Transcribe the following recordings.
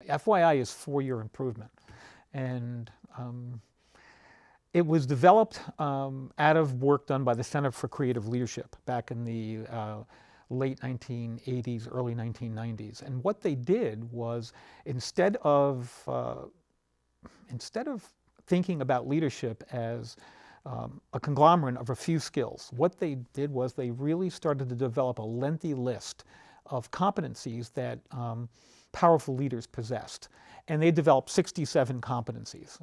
FYI is four-year improvement. And it was developed out of work done by the Center for Creative Leadership back in the late 1980s, early 1990s. And what they did was, instead of thinking about leadership as a conglomerate of a few skills, what they did was they really started to develop a lengthy list of competencies that powerful leaders possessed. And they developed 67 competencies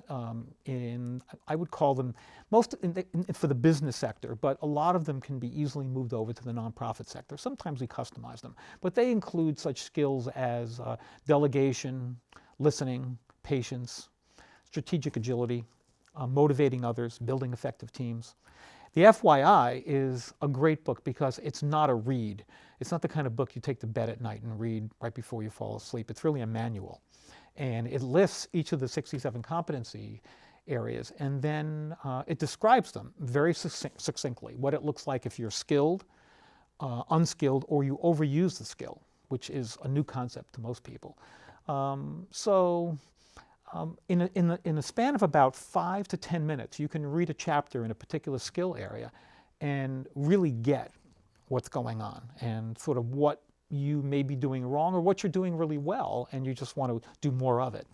I would call them, for the business sector, but a lot of them can be easily moved over to the nonprofit sector. Sometimes we customize them. But they include such skills as delegation, listening, patience, strategic agility, motivating others, building effective teams. The FYI is a great book because it's not a read. It's not the kind of book you take to bed at night and read right before you fall asleep. It's really a manual. And it lists each of the 67 competency areas, and then it describes them very succinctly, what it looks like if you're skilled, unskilled, or you overuse the skill, which is a new concept to most people. In a span of about 5 to 10 minutes, you can read a chapter in a particular skill area and really get what's going on and sort of what you may be doing wrong or what you're doing really well, and you just want to do more of it.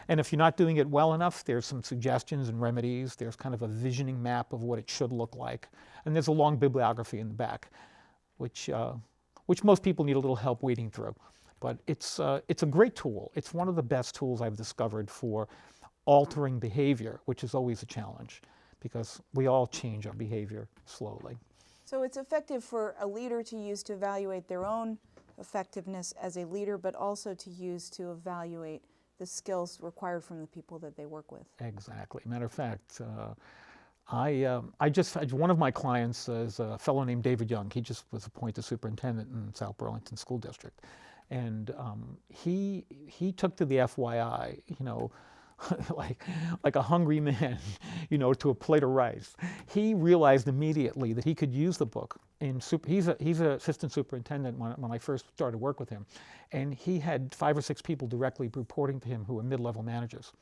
And if you're not doing it well enough, there's some suggestions and remedies. There's kind of a visioning map of what it should look like. And there's a long bibliography in the back, which most people need a little help wading through. But it's a great tool. It's one of the best tools I've discovered for altering behavior, which is always a challenge because we all change our behavior slowly. So it's effective for a leader to use to evaluate their own effectiveness as a leader, but also to use to evaluate the skills required from the people that they work with. Exactly. Matter of fact, one of my clients is a fellow named David Young. He just was appointed superintendent in South Burlington School District. And he took to the FYI, like a hungry man, to a plate of rice. He realized immediately that he could use the book. He's an assistant superintendent when I first started work with him. And he had 5 or 6 people directly reporting to him who were mid-level managers.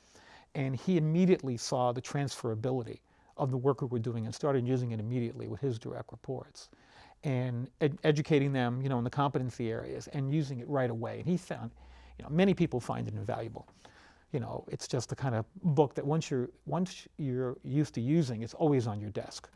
And he immediately saw the transferability of the work we were doing and started using it immediately with his direct reports. And educating them, in the competency areas and using it right away. And he found, many people find it invaluable. It's just the kind of book that once you're used to using, it's always on your desk.